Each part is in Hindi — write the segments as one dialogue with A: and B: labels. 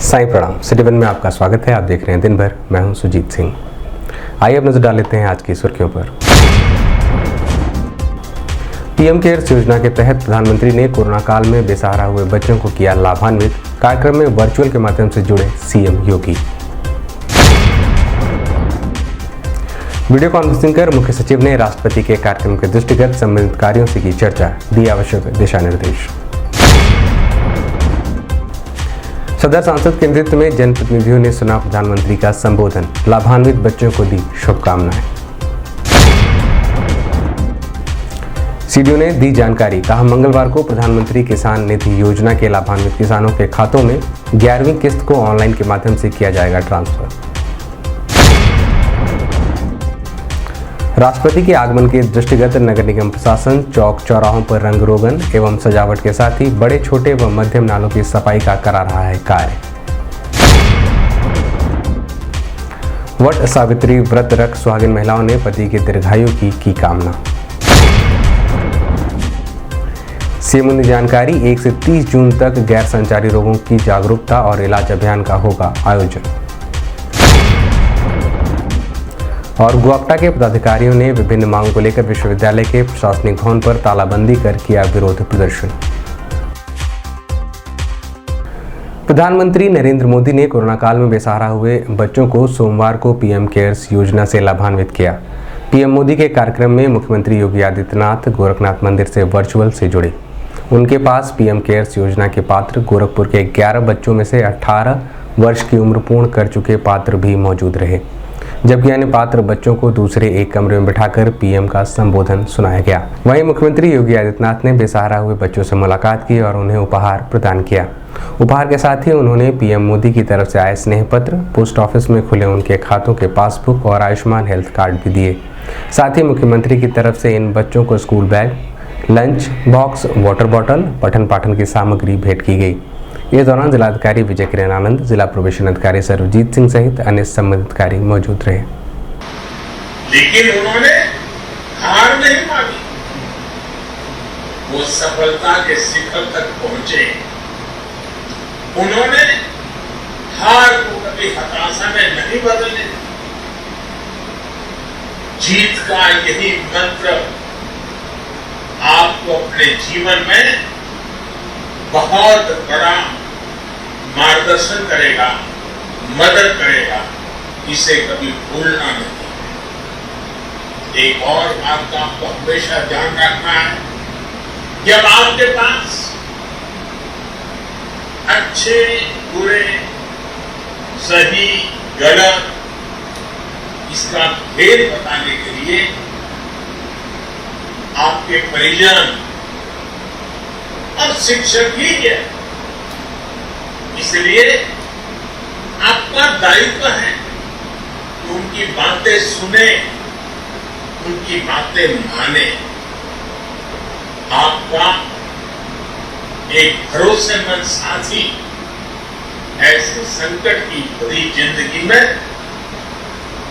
A: साईं प्रणाम। सिटीवन में आपका स्वागत है। आप देख रहे हैं दिन भर। मैं हूं सुजीत सिंह। आइए अब नजर डाल लेते हैं आज की सुर्खियों पर। पीएम केयर्स योजना के तहत प्रधानमंत्री ने कोरोना काल में बेसहारा हुए बच्चों को किया लाभान्वित। कार्यक्रम में वर्चुअल के माध्यम से जुड़े सीएम योगी। वीडियो कॉन्फ्रेंसिंग कर मुख्य सचिव ने राष्ट्रपति के कार्यक्रम के दृष्टिगत संबंधित कार्यों से की चर्चा, दिए आवश्यक दिशा निर्देश। सदर सांसद के नेतृत्व में जनप्रतिनिधियों ने सुना प्रधानमंत्री का संबोधन, लाभान्वित बच्चों को दी शुभकामनाएं। सीडीओ ने दी जानकारी, कहा मंगलवार को प्रधानमंत्री किसान निधि योजना के लाभान्वित किसानों के खातों में 11वीं किस्त को ऑनलाइन के माध्यम से किया जाएगा ट्रांसफर। राष्ट्रपति के आगमन के दृष्टिगत नगर निगम प्रशासन चौक चौराहों पर रंग रोगन एवं सजावट के साथ ही बड़े छोटे व मध्यम नालों की सफाई का करा रहा है कार्य। वट सावित्री व्रत रख सुहागिन महिलाओं ने पति के दीर्घायु की कामना। सीएम ने जानकारी, 1 से 30 जून तक गैर संचारी रोगों की जागरूकता और इलाज अभियान का होगा आयोजन। और गुआप्टा के पदाधिकारियों ने विभिन्न मांगों को लेकर विश्वविद्यालय के प्रशासनिक भवन पर तालाबंदी कर किया विरोध प्रदर्शन। प्रधानमंत्री नरेंद्र मोदी ने कोरोना काल में बेसहारा हुए बच्चों को सोमवार को पीएम केयर्स योजना से लाभान्वित किया। पीएम मोदी के कार्यक्रम में मुख्यमंत्री योगी आदित्यनाथ गोरखनाथ मंदिर से वर्चुअल से जुड़े। उनके पास पीएम केयर्स योजना के पात्र गोरखपुर के 11 बच्चों में से 18 वर्ष की उम्र पूर्ण कर चुके पात्र भी मौजूद रहे, जबकि अन्य पात्र बच्चों को दूसरे एक कमरे में बिठाकर पीएम का संबोधन सुनाया गया। वहीं मुख्यमंत्री योगी आदित्यनाथ ने बेसहारा हुए बच्चों से मुलाकात की और उन्हें उपहार प्रदान किया। उपहार के साथ ही उन्होंने पीएम मोदी की तरफ से आए स्नेह पत्र, पोस्ट ऑफिस में खुले उनके खातों के पासबुक और आयुष्मान हेल्थ कार्ड भी दिए। साथ ही मुख्यमंत्री की तरफ से इन बच्चों को school bag, lunch box, water bottle, पठन पाठन की सामग्री भेंट की गई। इस दौरान जिलाधिकारी विजय किरण आनंद, जिला प्रोबेशन अधिकारी सर्वजीत सिंह सहित अन्य संबंधित अधिकारी मौजूद रहे।
B: लेकिन उन्होंने हार नहीं मानी, वो सफलता के शिखर तक पहुंचे। उन्होंने हार को कभी हताशा में नहीं बदले। जीत का यही मंत्र आपको अपने जीवन में बहुत बड़ा मार्गदर्शन करेगा, मदद करेगा। इसे कभी भूलना नहीं। एक और बात का आपको हमेशा ध्यान रखना है, जब आपके पास अच्छे बुरे सही गलत इसका भेद बताने के लिए आपके परिजन और शिक्षक ही है, इसलिए आपका दायित्व है कि उनकी बातें सुने, उनकी बातें माने। आपका एक भरोसेमंद साथी ऐसे संकट की भरी जिंदगी में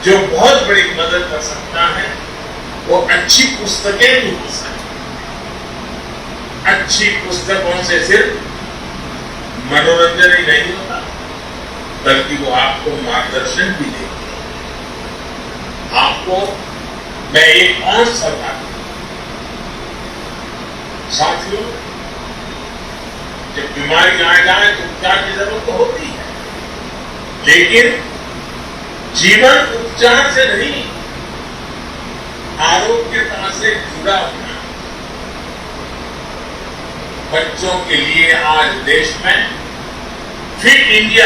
B: जो बहुत बड़ी मदद कर सकता है, वो अच्छी पुस्तकें भी हो सकती। अच्छी पुस्तकों से सिर्फ मनोरंजन ही नहीं होता, बल्कि वो आपको मार्गदर्शन भी देती है। आपको मैं एक और सलाह दूं, साथियों, जब बीमारी आ जाए तो उपचार की जरूरत तो होती है, लेकिन जीवन उपचार से नहीं, आरोग्यता से जुड़ा हुआ। बच्चों के लिए आज देश में फिट इंडिया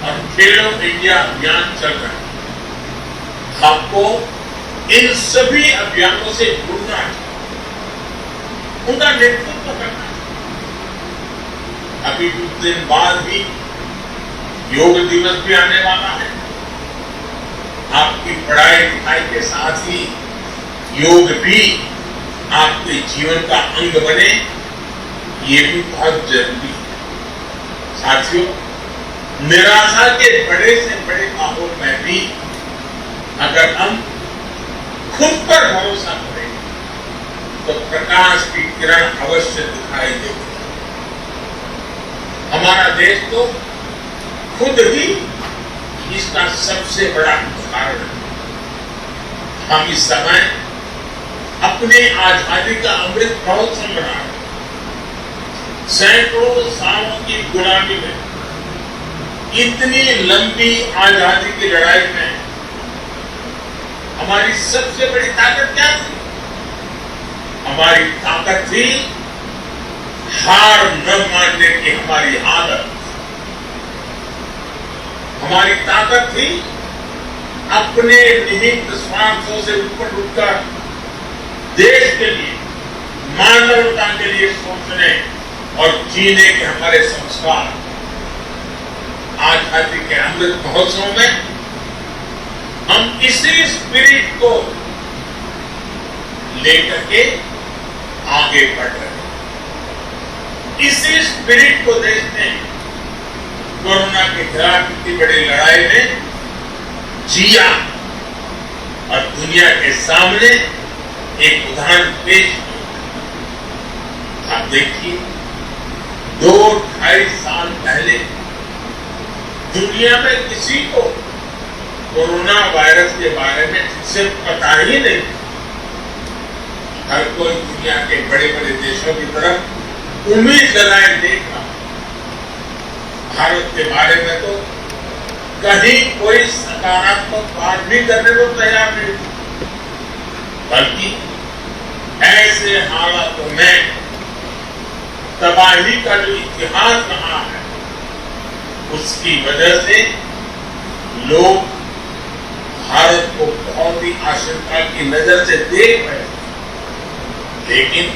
B: और खेलो इंडिया अभियान चल रहा है। आपको इन सभी अभियानों से जुड़ना है, उनका नेतृत्व करना है। अभी कुछ दिन बाद ही योग दिवस भी आने वाला है। आपकी पढ़ाई लिखाई के साथ ही योग भी आपके जीवन का अंग बने, ये भी बहुत जरूरी है। साथियों, निराशा के बड़े से बड़े माहौल में भी अगर हम खुद पर भरोसा करें तो प्रकाश की किरण अवश्य दिखाई देगी। हमारा देश तो खुद ही इसका सबसे बड़ा उदाहरण है। हम इस समय अपने आजादी का अमृत महोत्सव मना रहे हैं। सैकड़ों सालों की गुलामी में, इतनी लंबी आजादी की लड़ाई में हमारी सबसे बड़ी ताकत क्या थी? हमारी ताकत थी हार न मानने की हमारी आदत। हमारी ताकत थी अपने निहित स्वार्थों से ऊपर उठकर देश के लिए, मानवता के लिए सोचने और जीने के हमारे संस्कार। आजादी के अमृत महोत्सव में हम इसी स्पिरिट को लेकर के आगे बढ़ रहे हैं। इसी स्पिरिट को देश ने कोरोना के खिलाफ इतनी बड़ी लड़ाई में जिया और दुनिया के सामने एक उदाहरण पेश किया। आप देखिए, 2-2.5 साल पहले दुनिया में किसी को कोरोना वायरस के बारे में ठीक से पता ही नहीं। हर कोई दुनिया के बड़े बड़े देशों की तरफ उम्मीद लगाए देख रहा। भारत के बारे में तो कहीं कोई सकारात्मक बात भी करने को तैयार नहीं, बल्कि ऐसे हालातों में तबाही का जो इतिहास रहा है, उसकी वजह से लोग भारत को बहुत ही आशंका की नजर से देख रहे हैं। लेकिन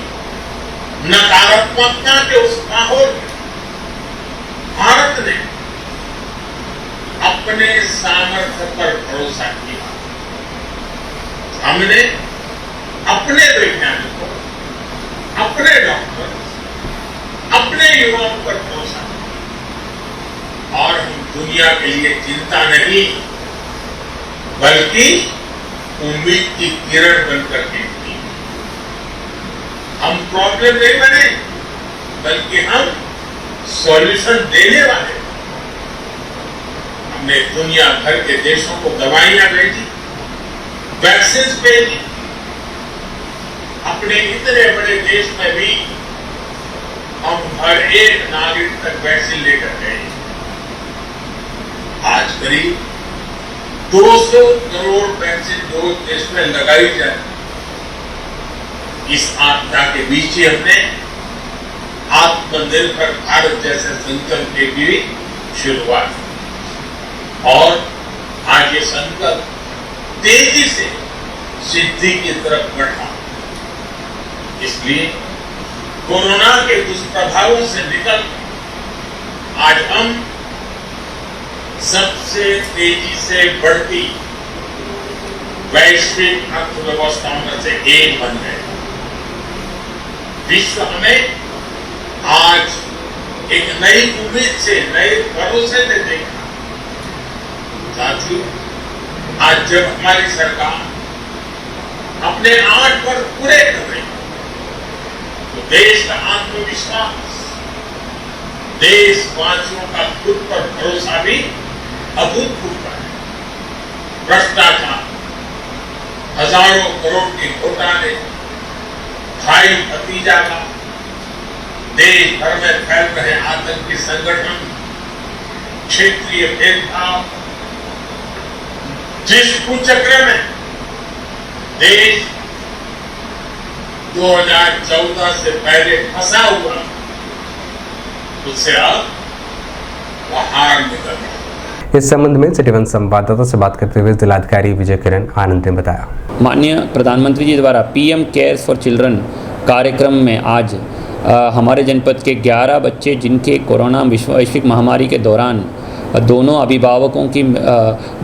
B: नकारात्मकता के उस माहौल में भारत ने अपने सामर्थ्य पर भरोसा किया। हमने अपने वैज्ञानिकों, अपने डॉक्टर, अपने युवाओं पर भरोसा किया और हम दुनिया के लिए चिंता नहीं बल्कि उम्मीद की किरण बनकर के थी। हम प्रॉब्लम नहीं बने बल्कि हम सॉल्यूशन देने वाले। हमने दुनिया भर के देशों को दवाइयां भेजी, वैक्सीन भेजी। अपने इतने बड़े देश में भी हम हर एक नागरिक तक वैक्सीन लेकर गए। आज करीब 200 करोड़ वैक्सीन डोज देश में लगाई जाए। इस आपदा के बीच ही हमने आत्मनिर्भर भारत जैसे संकल्प की भी शुरुआत और आज ये संकल्प तेजी से सिद्धि की तरफ बढ़ा। इसलिए कोरोना के दुष्प्रभावों से निकल आज हम सबसे तेजी से बढ़ती वैश्विक अर्थव्यवस्थाओं में से एक बन गए। विश्व हमें आज एक नई उम्मीद से, नए भरोसे से देखा। साथियों, आज जब हमारी सरकार अपने 8 वर्ष पूरे कर रही है तो देश का आत्मविश्वास, देशवासियों का खुद पर भरोसा भी अभूतपूर्व है। भ्रष्टाचार, हजारों करोड़ के घोटाले, भाई भतीजा का, देश भर में फैल रहे आतंकी संगठन, क्षेत्रीय भेदभाव, जिस कुचक्र में देश 2014 से पहले फंसा हुआ, उससे अब बाहर निकल रहा।
A: इस संबंध में सिटी वन संवाददाता से बात करते हुए जिलाधिकारी विजय किरण आनंद ने बताया।
C: माननीय प्रधानमंत्री जी द्वारा पीएम केयर्स फॉर चिल्ड्रन कार्यक्रम में आज हमारे जनपद के 11 बच्चे जिनके कोरोना वैश्विक महामारी के दौरान दोनों अभिभावकों की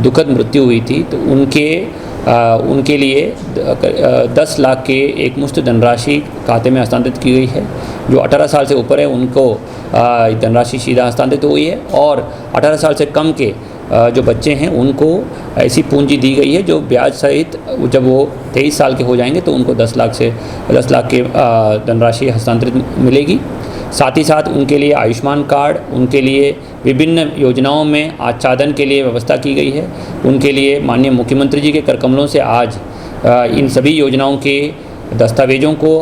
C: दुखद मृत्यु हुई थी, तो उनके लिए 10 लाख के एक मुश्त धनराशि खाते में हस्तांतरित की गई है। जो 18 साल से ऊपर है उनको धनराशि सीधा हस्तांतरित हुई है और 18 साल से कम के जो बच्चे हैं उनको ऐसी पूंजी दी गई है जो ब्याज सहित जब वो 23 साल के हो जाएंगे तो उनको 10 लाख के धनराशि हस्तांतरित मिलेगी। साथ ही साथ उनके लिए आयुष्मान कार्ड, उनके लिए विभिन्न योजनाओं में आच्छादन के लिए व्यवस्था की गई है। उनके लिए माननीय मुख्यमंत्री जी के करकमलों से आज इन सभी योजनाओं के दस्तावेज़ों को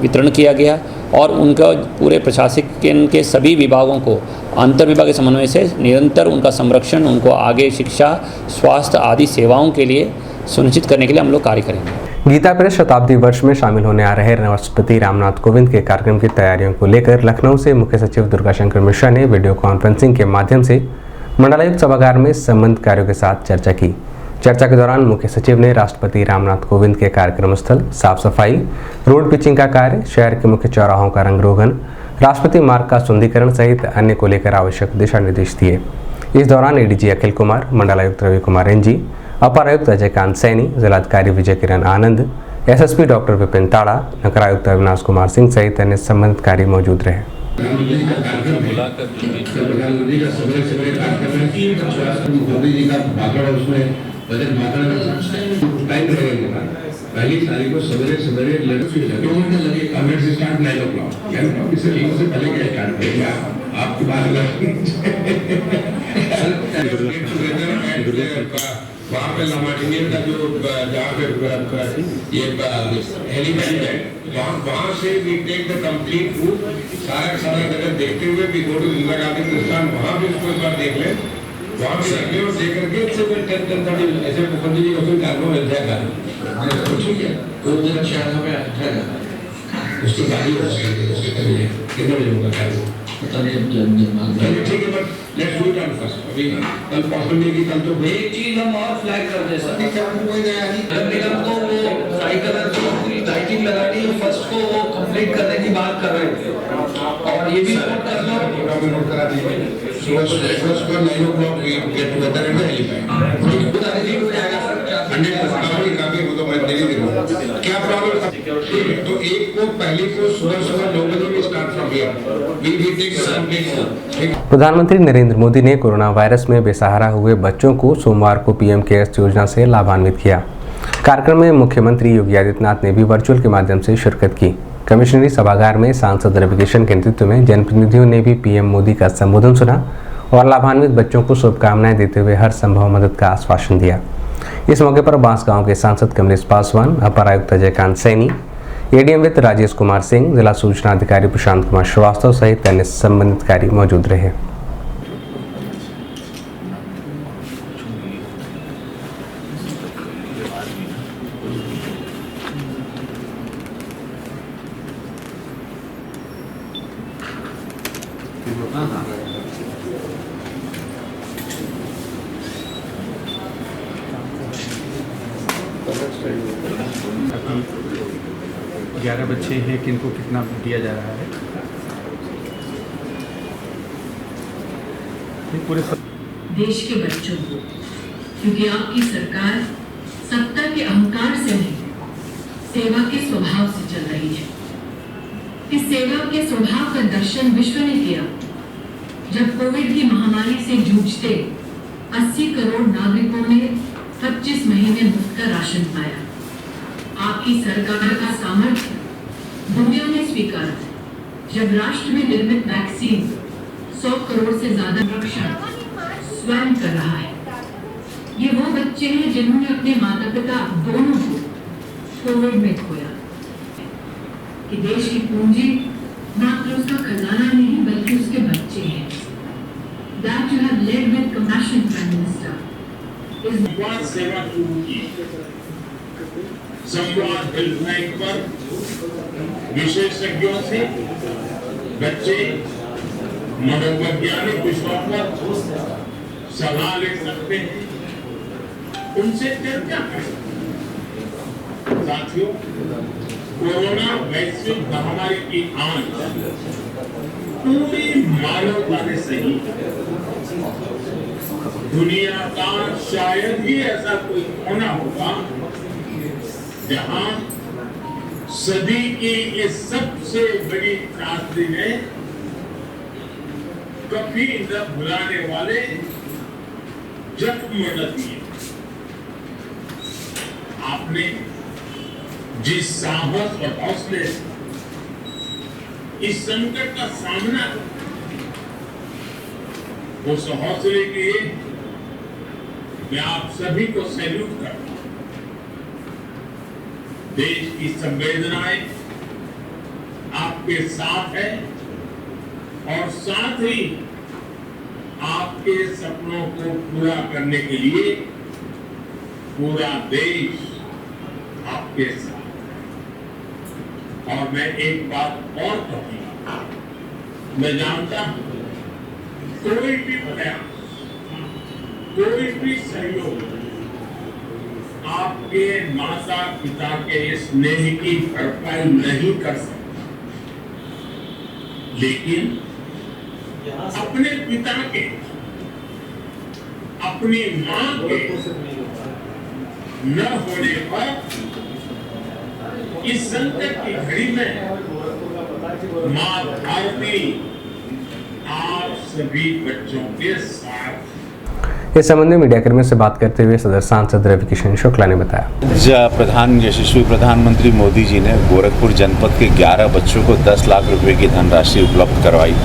C: वितरण किया गया और उनका पूरे प्रशासन के सभी विभागों को अंतर विभागीय समन्वय से निरंतर उनका संरक्षण, उनको आगे शिक्षा, स्वास्थ्य आदि सेवाओं के लिए सुनिश्चित करने के लिए हम लोग कार्य करेंगे।
A: गीता प्रेस शताब्दी वर्ष में शामिल होने आ रहे राष्ट्रपति रामनाथ कोविंद के कार्यक्रम की तैयारियों को लेकर लखनऊ से मुख्य सचिव दुर्गाशंकर मिश्रा ने वीडियो कॉन्फ्रेंसिंग के माध्यम से मंडलायुक्त सभागार में संबंधित कार्यों के साथ चर्चा की। चर्चा के दौरान मुख्य सचिव ने राष्ट्रपति रामनाथ कोविंद के कार्यक्रम स्थल, साफ सफाई, रोड पिचिंग का कार्य, शहर के मुख्य चौराहों का रंग रोगन, राष्ट्रपति मार्ग का सुंदरीकरण सहित अन्य को लेकर आवश्यक दिशा निर्देश दिए। इस दौरान एडीजी अखिल कुमार, मंडलायुक्त रवि कुमार एनजी, अपर आयुक्त अजयकांत सैनी, जिलाधिकारी विजय किरण आनंद, एसएसपी डॉक्टर विपिन ताड़ा, नगरायुक्त अविनाश कुमार सिंह सहित अन्य संबंधित कार्य मौजूद रहे।
D: पहली तारीख को सवेरे सवेरे लगे कमेंट से स्टार्ट 9 o'clock, यानी इससे पहले क्या स्टार्ट करेगा आपकी बात वहाँ पे लामार्टिनियन का जो जहाँ पे ये हेलीपैड है वहाँ से we take the complete route सारा जगह देखते हुए भी गो टू इंदिरा गांधी प्रतिष्ठान, वहाँ भी उसको एक बार देख लें, वहाँ भी रख लें और देख करके इससे फिर 10-10:30 ऐसे मुख्यमंत्री जी को फिर कार्यक्रम मिल जाएगा। ठीक है, तो जरा शहर में आएगा उसकी गाड़ी हो जाएगी, उसके करिए कितने बजे होगा कार्यक्रम ठीक है, but let's do it on first. अभी कल पॉसिबल है कि कल तो
E: एक चीज हम और फ्लैग कर दे सर, कोई नया नहीं निगम को वो साइकिल पूरी लाइटिंग लगानी है, फर्स्ट को वो कंप्लीट करने की बात कर रहे थे और ये भी नोट कर लो,
D: नोट करा दीजिए। सुबह 9 o'clock we get together in the helipad।
E: हो जाएगा सर,
D: 100% काफी वो तो मैं दे दूंगा। क्या प्रॉब्लम है तो एक को पहले को सुबह 9 बजे भी start from here we take some.
A: प्रधानमंत्री नरेंद्र मोदी ने कोरोना वायरस में बेसहारा हुए बच्चों को सोमवार को पीएम केयर्स योजना से लाभान्वित किया। कार्यक्रम में मुख्यमंत्री योगी आदित्यनाथ ने भी वर्चुअल के माध्यम से शिरकत की। कमिश्नरी सभागार में सांसद रविकिशन के नेतृत्व में जनप्रतिनिधियों ने भी पीएम मोदी का संबोधन सुना और लाभान्वित बच्चों को शुभकामनाएं देते हुए हर संभव मदद का आश्वासन दिया। इस मौके पर बांसगांव के सांसद कमलेश पासवान, अपर आयुक्त अजयकांत सैनी, एडीएम वित्त राजेश कुमार सिंह, जिला सूचना अधिकारी प्रशांत कुमार श्रीवास्तव सहित अन्य संबंधित अधिकारी मौजूद रहे।
F: अभी 11 बच्चे हैं, किनको कितना दिया जा रहा है? पूरे
G: देश के बच्चों को, क्योंकि आपकी सरकार सत्ता के अहंकार से नहीं, सेवा के स्वभाव से चल रही है। इस सेवा के स्वभाव का दर्शन विश्व ने किया जब कोविड की महामारी से जूझते 80 करोड़ नागरिकों ने 25 महीने मुफ्त का राशन पाया। आपकी सरकार का सामर्थ्य दुनिया ने स्वीकारा जब राष्ट्र में निर्मित वैक्सीन 100 करोड़ से ज्यादा रक्षण स्वयं कर रहा है। ये वो बच्चे हैं जिन्होंने अपने माता पिता दोनों को कोविड में खोया। कि देश की पूंजी मात्र उसका खजाना नहीं बल्कि उसके बच्चे हैं। That you have led with compassion, Prime Minister, is
B: संवाद सेवा शुरू की। संवाद हेल्पलाइन पर विशेषज्ञों से बच्चे मनोवैज्ञानिक विषयों पर सलाह ले सकते हैं, उनसे चर्चा करें। साथियों, कोरोना वैश्विक महामारी की आंच पूरी मानवता ने सही। दुनिया का शायद ही ऐसा कोई कोना होगा जहां सदी की इस सबसे बड़ी त्रासदी ने कभी न भुलाने वाले जख्म न दिए। आपने जिस साहस और हौसले से इस संकट का सामना उस हौसले के लिए मैं आप सभी को सैल्यूट करता हूं। देश की संवेदनाएं आपके साथ है और साथ ही आपके सपनों को पूरा करने के लिए पूरा देश आपके साथ है। और मैं एक बात और कहूंगा, मैं जानता हूं कोई भी प्रयास, कोई भी सहयोग आपके माता पिता के स्नेह की भरपाई नहीं कर सकता, लेकिन अपने पिता के, अपनी मां के न होने पर इस संकट की घड़ी में मां भारती आप सभी बच्चों के साथ।
A: इस संबंध में मीडियाकर्मियों से बात करते हुए सदर सांसद रवि किशन शुक्ला ने बताया,
H: यशस्वी प्रधानमंत्री मोदी जी ने गोरखपुर जनपद के 11 बच्चों को 10 लाख रुपए की धनराशि उपलब्ध करवाई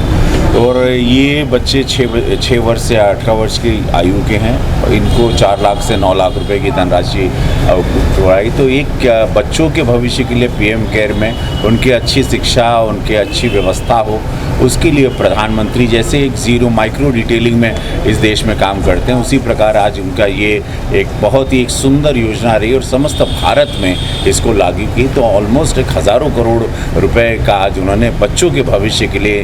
H: और ये बच्चे 6 वर्ष से 18 वर्ष की आयु के हैं और इनको 4 लाख से 9 लाख रुपए की धनराशि उपलब्ध करवाई। तो एक बच्चों के भविष्य के लिए पीएम केयर में उनकी अच्छी शिक्षा, उनकी अच्छी व्यवस्था हो, उसके लिए प्रधानमंत्री जैसे एक ज़ीरो माइक्रो डिटेलिंग में इस देश में काम करते हैं, उसी प्रकार आज उनका ये एक बहुत ही एक सुंदर योजना रही और समस्त भारत में इसको लागू की। तो ऑलमोस्ट 1000 करोड़ रुपए का आज उन्होंने बच्चों के भविष्य के लिए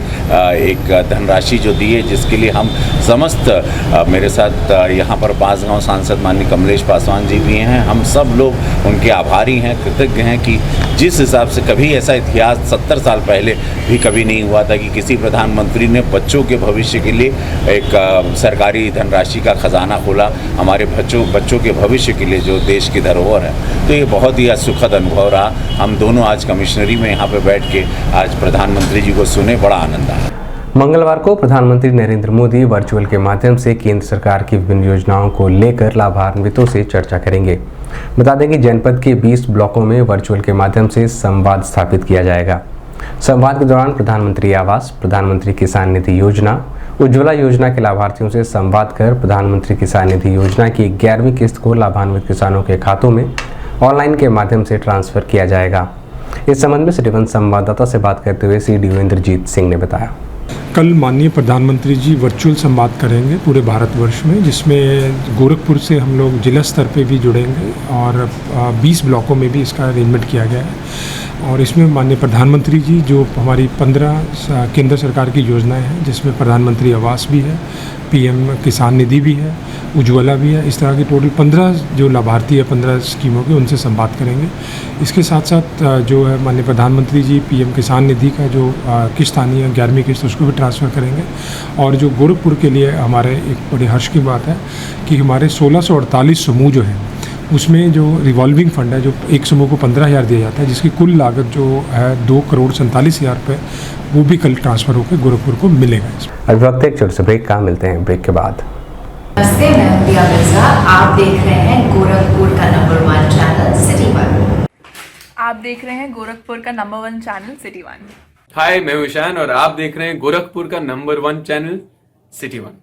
H: एक धनराशि जो दी है, जिसके लिए हम समस्त मेरे साथ यहाँ पर बांसगांव सांसद माननीय कमलेश पासवान जी भी हैं, हम सब लोग उनके आभारी हैं, कृतज्ञ हैं कि जिस हिसाब से कभी ऐसा इतिहास 70 साल पहले भी कभी नहीं हुआ था कि किसी प्रधानमंत्री ने बच्चों के भविष्य के लिए एक सरकारी धनराशि का खजाना खोला हमारे बच्चों के भविष्य के लिए जो देश की धरोहर है। तो ये बहुत ही सुखद अनुभव रहा। हम दोनों आज कमिश्नरी में यहाँ पे बैठ के आज प्रधानमंत्री जी को सुने, बड़ा आनंद आया।
A: मंगलवार को प्रधानमंत्री नरेंद्र मोदी वर्चुअल के माध्यम से केंद्र सरकार की विभिन्न योजनाओं को लेकर लाभान्वितों से चर्चा करेंगे। बता दें कि जनपद के 20 ब्लॉकों में वर्चुअल के माध्यम से संवाद स्थापित किया जाएगा। संवाद के दौरान प्रधानमंत्री आवास, प्रधानमंत्री किसान निधि योजना, उज्ज्वला योजना के लाभार्थियों से संवाद कर प्रधानमंत्री किसान निधि योजना की 11वीं किस्त को लाभान्वित किसानों के खातों में ऑनलाइन के माध्यम से ट्रांसफर किया जाएगा। इस संबंध में सिटी वन संवाददाता से बात करते हुए सीडीओ इंद्रजीत सिंह ने बताया,
I: कल माननीय प्रधानमंत्री जी वर्चुअल संवाद करेंगे पूरे भारतवर्ष में, जिसमें गोरखपुर से हम लोग जिला स्तर पे भी जुड़ेंगे और 20 ब्लॉकों में भी इसका अरेंजमेंट किया गया है। और इसमें माननीय प्रधानमंत्री जी जो हमारी 15 केंद्र सरकार की योजनाएं हैं, जिसमें प्रधानमंत्री आवास भी है, पीएम किसान निधि भी है, उज्ज्वला भी है, इस तरह की टोटल 15 जो लाभार्थी है 15 स्कीमों के, उनसे संवाद करेंगे। इसके साथ साथ जो है माननीय प्रधानमंत्री जी पीएम किसान निधि का जो किस्त आनी है 11वीं किस्त, उसको भी ट्रांसफ़र करेंगे। और जो गोरखपुर के लिए हमारे एक बड़े हर्ष की बात है कि हमारे 1648 समूह जो है उसमें जो रिवॉल्विंग फंड है, जो एक समूह को 15,000 दिया जाता है, जिसकी कुल लागत जो है 2,47,00,000 रुपये, वो भी कल ट्रांसफ़र होकर गोरखपुर को मिलेगा।
A: अभी वक्त एक छोटे से ब्रेक का, मिलते हैं ब्रेक के बाद।
J: नमस्ते, मैं हूं प्रिया मिर्जा। आप देख रहे हैं गोरखपुर का नंबर 1 चैनल सिटी वन।
K: आप देख रहे हैं गोरखपुर का नंबर 1 चैनल सिटी वन।
L: हाय, मैं हूं ईशान और आप देख रहे हैं गोरखपुर का नंबर 1 चैनल सिटी वन।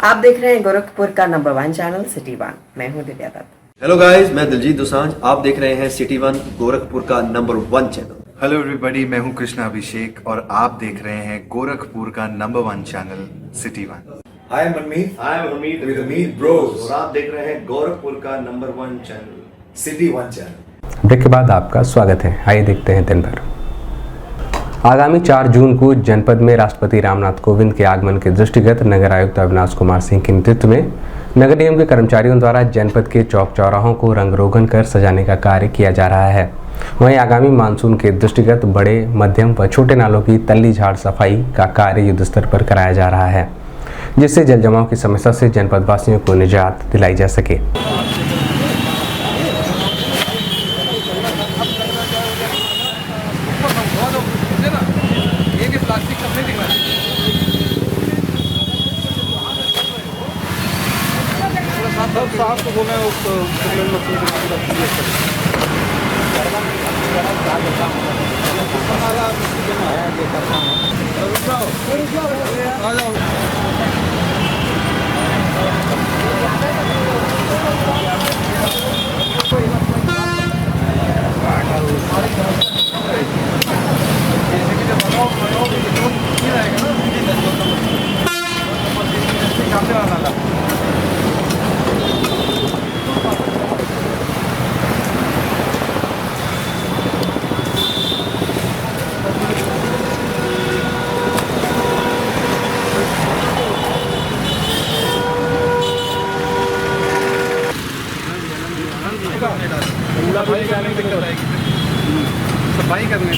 M: आप देख रहे हैं गोरखपुर का नंबर 1 चैनल सिटी वन। मैं हूं दिव्या दत्त।
N: हेलो गाइस, मैं दिलजीत दोसांझ। आप देख रहे हैं सिटी वन, गोरखपुर का नंबर 1 चैनल।
O: हेलो एवरीबॉडी, मैं हूं कृष्णा अभिषेक और आप देख रहे हैं गोरखपुर का number 1 channel City One.
P: Hi Manmeet, I am Hameed with Hameed bros और आप देख रहे हैं गोरखपुर का number 1 channel City One channel.
A: Break के बाद आपका स्वागत है। आइए देखते हैं दिन भर। आगामी 4 जून को जनपद में राष्ट्रपति रामनाथ कोविंद के आगमन के दृष्टिगत नगर आयुक्त अविनाश कुमार सिंह के नेतृत्व में नगर निगम के कर्मचारियों द्वारा जनपद के चौक चौराहों को रंग रोगन कर सजाने का कार्य किया जा रहा है। वहीं आगामी मानसून के दृष्टिगत बड़े, मध्यम व छोटे नालों की तल्ली झाड़ सफाई का कार्य युद्ध स्तर पर कराया जा रहा है, जिससे जल जमाव की समस्या से जनपद वासियों को निजात दिलाई जा सके।
F: सफाई करने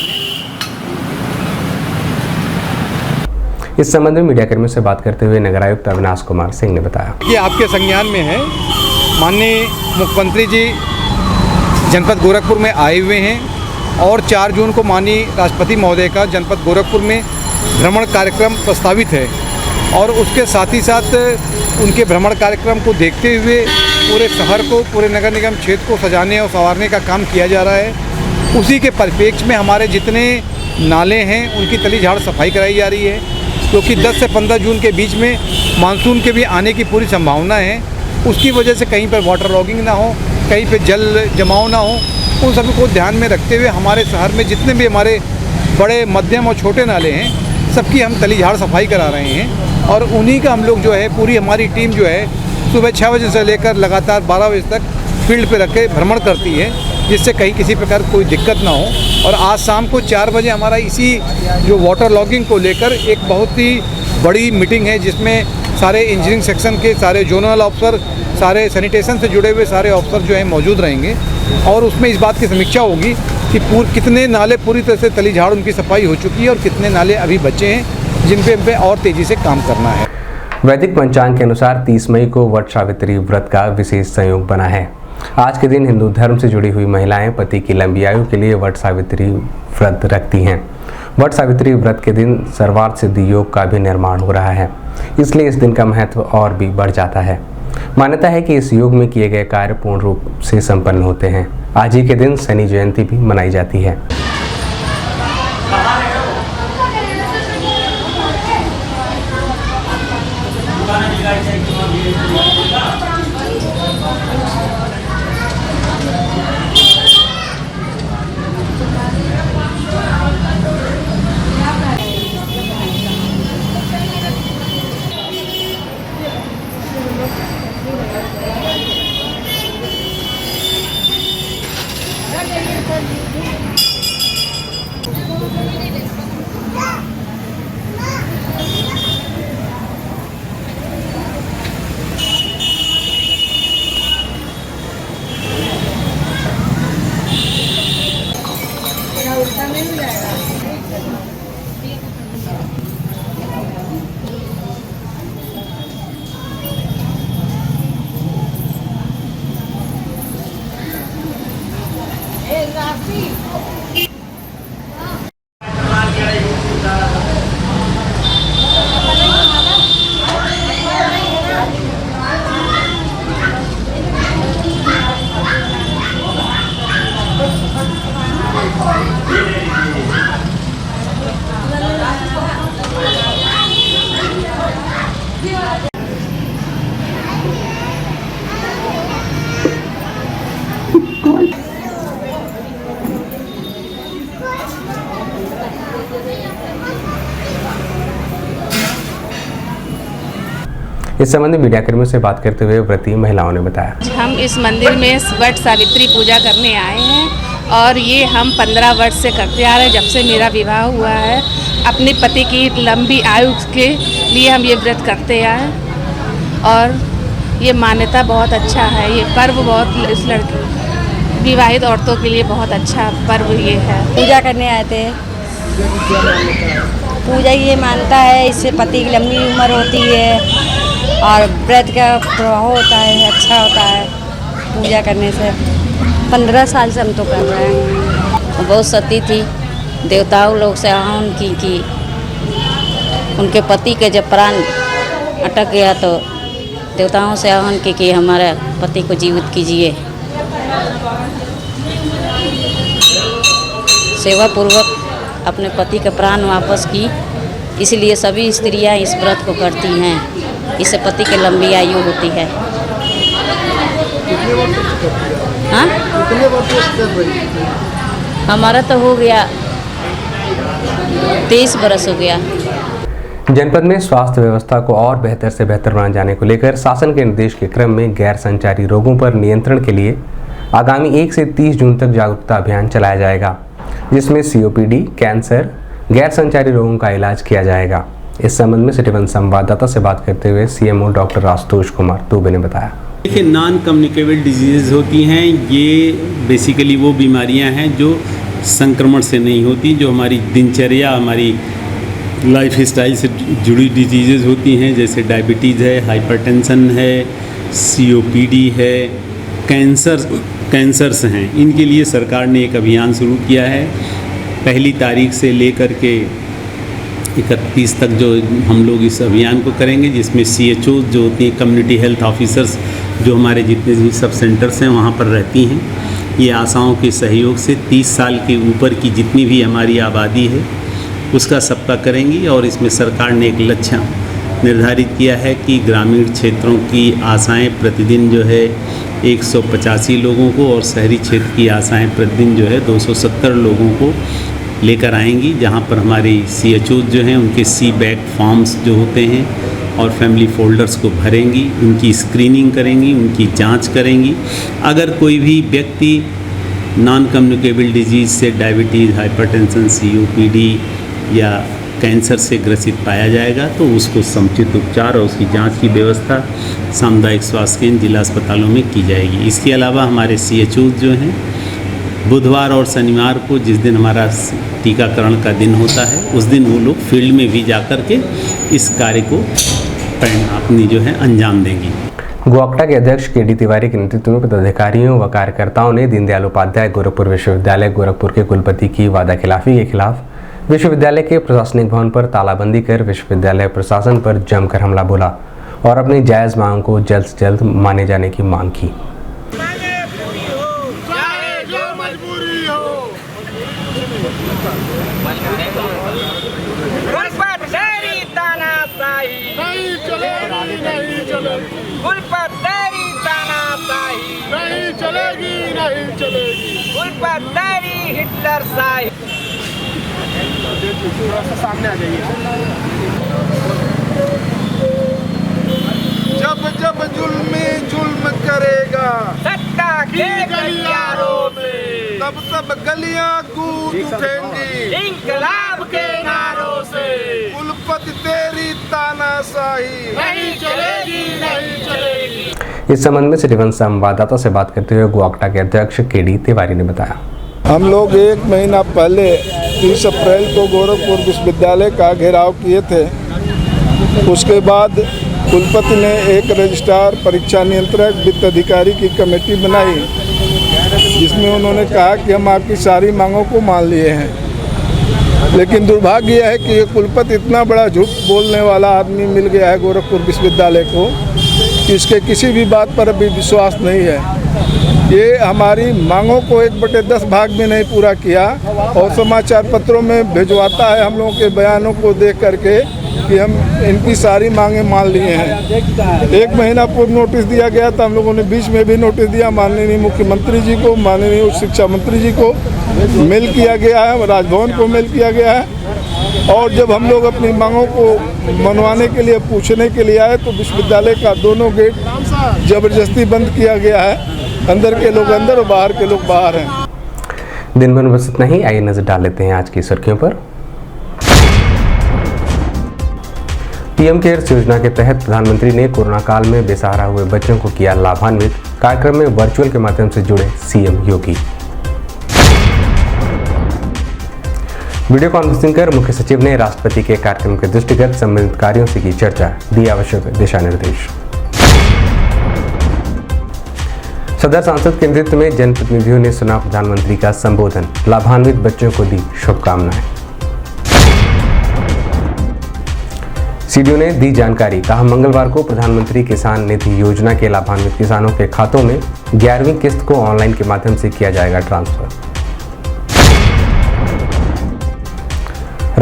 A: इस संबंध में मीडिया कर्मियों से बात करते हुए नगर आयुक्त अविनाश कुमार सिंह ने बताया
Q: कि आपके संज्ञान में है, माननीय मुख्यमंत्री जी जनपद गोरखपुर में आए हुए हैं और 4 जून को माननीय राष्ट्रपति महोदय का जनपद गोरखपुर में भ्रमण कार्यक्रम प्रस्तावित है और उसके साथ ही साथ उनके भ्रमण कार्यक्रम को देखते हुए पूरे शहर को, पूरे नगर निगम क्षेत्र को सजाने और संवारने का काम किया जा रहा है। उसी के परिप्रेक्ष्य में हमारे जितने नाले हैं उनकी तली झाड़ सफाई कराई जा रही है, क्योंकि 10 से 15 जून के बीच में मानसून के भी आने की पूरी संभावना है। उसकी वजह से कहीं पर वाटर लॉगिंग ना हो, कहीं पर जल जमाव ना हो, उन सभी को ध्यान में रखते हुए हमारे शहर में जितने भी हमारे बड़े, मध्यम और छोटे नाले हैं सबकी हम तली झाड़ सफाई करा रहे हैं और उन्हीं का हम लोग जो है, पूरी हमारी टीम जो है सुबह 6 बजे से लेकर लगातार 12 बजे तक फील्ड पे रख के भ्रमण करती है, जिससे कहीं किसी प्रकार कोई दिक्कत ना हो। और आज शाम को 4 बजे हमारा इसी जो वाटर लॉगिंग को लेकर एक बहुत ही बड़ी मीटिंग है, जिसमें सारे इंजीनियरिंग सेक्शन के सारे जोनल ऑफिसर, सारे सैनिटेशन से जुड़े हुए सारे ऑफिसर जो हैं मौजूद रहेंगे और उसमें इस बात की समीक्षा होगी कि कितने नाले पूरी तरह से तली झाड़ उनकी सफाई हो चुकी है और कितने नाले अभी बचे हैं जिन पे और तेज़ी से काम करना है।
A: वैदिक पंचांग के अनुसार 30 मई को वट सावित्री व्रत का विशेष संयोग बना है। आज के दिन हिंदू धर्म से जुड़ी हुई महिलाएं पति की लंबी आयु के लिए वट सावित्री व्रत रखती हैं। वट सावित्री व्रत के दिन सर्वार्थ सिद्धि योग का भी निर्माण हो रहा है, इसलिए इस दिन का महत्व और भी बढ़ जाता है। मान्यता है कि इस योग में किए गए कार्य पूर्ण रूप से संपन्न होते हैं। आज ही के दिन शनि जयंती भी मनाई जाती है। इस संबंध में मीडिया कर्मियों से बात करते हुए व्रती महिलाओं ने बताया,
R: हम इस मंदिर में वट सावित्री पूजा करने आए हैं और ये हम 15 वर्ष से करते आ रहे हैं। जब से मेरा विवाह हुआ है, अपने पति की लंबी आयु के लिए हम ये व्रत करते आए और ये मान्यता बहुत अच्छा है। ये पर्व बहुत इस लड़की विवाहित औरतों के लिए बहुत अच्छा पर्व ये है।
S: पूजा करने आए थे। पूजा ये मानता है, इससे पति की लंबी उम्र होती है और व्रत का प्रभाव होता है, अच्छा होता है पूजा करने से। 15 साल से हम तो कर रहे हैं।
T: बहुत सती थी, देवताओं लोग से आहवान की कि उनके पति के जब प्राण अटक गया तो देवताओं से आहवान की कि हमारे पति को जीवित कीजिए। सेवा पूर्वक अपने पति का प्राण वापस की। इसलिए सभी स्त्रियां इस व्रत को करती हैं, इससे पति की लंबी आयु होती है। हाँ, हमारा तो हो गया 23 बरस हो गया।
A: जनपद में स्वास्थ्य व्यवस्था को और बेहतर से बेहतर बनाए जाने को लेकर शासन के निर्देश के क्रम में गैर संचारी रोगों पर नियंत्रण के लिए आगामी 1 से 30 जून तक जागरूकता अभियान चलाया जाएगा, जिसमें COPD, कैंसर, गैर संचारी रोगों का इलाज किया जाएगा। इस संबंध में सिटी वन संवाददाता से बात करते हुए CMO डॉक्टर आशुतोष कुमार दुबे ने बताया।
U: देखिए, नॉन कम्युनिकेबल डिजीज़ होती हैं, ये बेसिकली वो बीमारियां हैं जो संक्रमण से नहीं होती, जो हमारी दिनचर्या, हमारी लाइफ स्टाइल से जुड़ी डिजीज़ होती हैं, जैसे डायबिटीज़ है, हाइपरटेंशन है, COPD है, कैंसर्स हैं। इनके लिए सरकार ने एक अभियान शुरू किया है। 1 तारीख से लेकर के 31 तक जो हम लोग इस अभियान को करेंगे, जिसमें CHO जो होती हैं, कम्युनिटी हेल्थ ऑफिसर्स, जो हमारे जितने भी सब सेंटर्स हैं वहाँ पर रहती हैं, ये आशाओं के सहयोग से 30 साल के ऊपर की जितनी भी हमारी आबादी है उसका सबका करेंगी। और इसमें सरकार ने एक लक्ष्य निर्धारित किया है कि ग्रामीण क्षेत्रों की आशाएं प्रतिदिन जो है 185 लोगों को और शहरी क्षेत्र की आशाएं प्रतिदिन जो है 270 लोगों को लेकर आएंगी, जहां पर हमारी CHO जो हैं उनके C-बैक फॉर्म्स जो होते हैं और फैमिली फोल्डर्स को भरेंगी, उनकी स्क्रीनिंग करेंगी, उनकी जांच करेंगी। अगर कोई भी व्यक्ति नॉन कम्युनिकेबल डिजीज़ से डायबिटीज़, हाइपरटेंशन, COPD या कैंसर से ग्रसित पाया जाएगा तो उसको समुचित उपचार और उसकी जांच की व्यवस्था सामुदायिक स्वास्थ्य केंद्र, जिला अस्पतालों में की जाएगी। इसके अलावा हमारे CHO जो हैं बुधवार और शनिवार को, जिस दिन हमारा टीकाकरण का दिन होता है, उस दिन वो लोग फील्ड में भी जाकर के इस कार्य को अपनी जो है अंजाम देंगी।
A: गोअक्टा के अध्यक्ष KD तिवारी के नेतृत्व में पदाधिकारियों व कार्यकर्ताओं ने दीनदयाल उपाध्याय गोरखपुर विश्वविद्यालय गोरखपुर के कुलपति की वादाखिलाफी के खिलाफ विश्वविद्यालय के प्रशासनिक भवन पर तालाबंदी कर विश्वविद्यालय प्रशासन पर जमकर हमला बोला और अपनी जायज मांग को जल्द से जल्द माने जाने की मांग की।
V: सामने आ जाइए। जब जब जुल्मी जुल्म करेगा सत्ता के गलियारों में, तब तब गलियां गूंज उठेंगी इंकलाब के नारों से। कुलपति तेरी तानाशाही नहीं चलेगी, नहीं चलेगी।
A: इस संबंध में सिटी वन संवाददाता से बात करते हुए गोअक्टा के अध्यक्ष KD तिवारी ने बताया।
V: हम लोग 1 महीना पहले 30 अप्रैल को गोरखपुर विश्वविद्यालय का घेराव किए थे। उसके बाद कुलपति ने एक रजिस्ट्रार, परीक्षा नियंत्रक, वित्त अधिकारी की कमेटी बनाई, जिसमें उन्होंने कहा कि हम आपकी सारी मांगों को मान लिए हैं। लेकिन दुर्भाग्य यह है कि ये कुलपति इतना बड़ा झूठ बोलने वाला आदमी मिल गया है गोरखपुर विश्वविद्यालय को कि इसके किसी भी बात पर अभी विश्वास नहीं है। ये हमारी मांगों को 1/10 भाग में नहीं पूरा किया और समाचार पत्रों में भिजवाता है हम लोगों के बयानों को देख करके कि हम इनकी सारी मांगें मान लिए हैं। 1 महीना पूर्व नोटिस दिया गया था, हम लोगों ने बीच में भी नोटिस दिया, माननीय मुख्यमंत्री जी को, माननीय उच्च शिक्षा मंत्री जी को मेल किया गया है, राजभवन को मेल किया गया है। और जब हम लोग अपनी मांगों को मनवाने के लिए, पूछने के लिए आए तो विश्वविद्यालय का दोनों गेट जबरदस्ती बंद किया गया है। अंदर के लोग अंदर और बाहर के लोग बाहर हैं।
A: दिन भर में बस इतना ही। आइए नजर डाल लेते हैं आज की सुर्खियों पर। PM केयर्स योजना के तहत प्रधानमंत्री ने कोरोना काल में बेसहारा हुए बच्चों को किया लाभान्वित। कार्यक्रम में वर्चुअल के माध्यम से जुड़े CM योगी। वीडियो कॉन्फ्रेंसिंग कर मुख्य सचिव ने राष्ट्रपति के कार्यक्रम के दृष्टिगत संबंधित कार्यों से की चर्चा, दिए आवश्यक दिशा निर्देश। सदर सांसद के नेतृत्व में जनप्रतिनिधियों ने सुना प्रधानमंत्री का संबोधन, लाभान्वित बच्चों को दी शुभकामनाएं। CDO ने दी जानकारी, कहा मंगलवार को प्रधानमंत्री किसान निधि योजना के लाभान्वित किसानों के खातों में 11वीं किस्त को ऑनलाइन के माध्यम से किया जाएगा ट्रांसफर।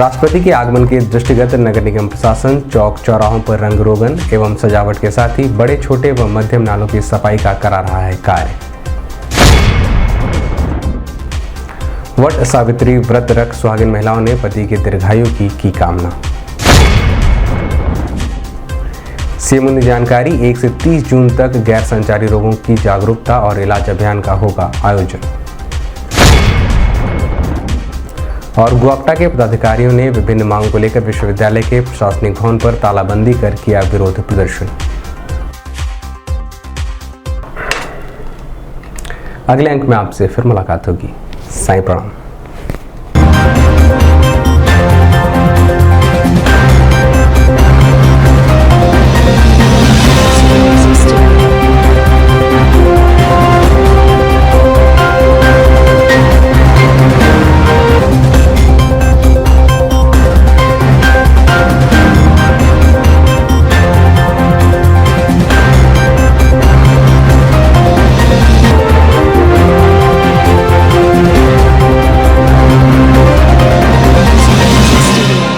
A: राष्ट्रपति के आगमन के दृष्टिगत नगर निगम प्रशासन चौक चौराहों पर रंग रोगन एवं सजावट के साथ ही बड़े छोटे व मध्यम नालों की सफाई का करा रहा है कार्य। वट सावित्री व्रत रख सुहागिन महिलाओं ने पति के दीर्घायु की कामना। सीएम ने जानकारी 1 से 30 जून तक गैर संचारी रोगों की जागरूकता और इलाज अभियान का होगा आयोजन। और गुआपटा के पदाधिकारियों ने विभिन्न मांगों को लेकर विश्वविद्यालय के प्रशासनिक भवन पर तालाबंदी कर किया विरोध प्रदर्शन। अगले अंक में आपसे फिर मुलाकात होगी। साईं प्रणाम।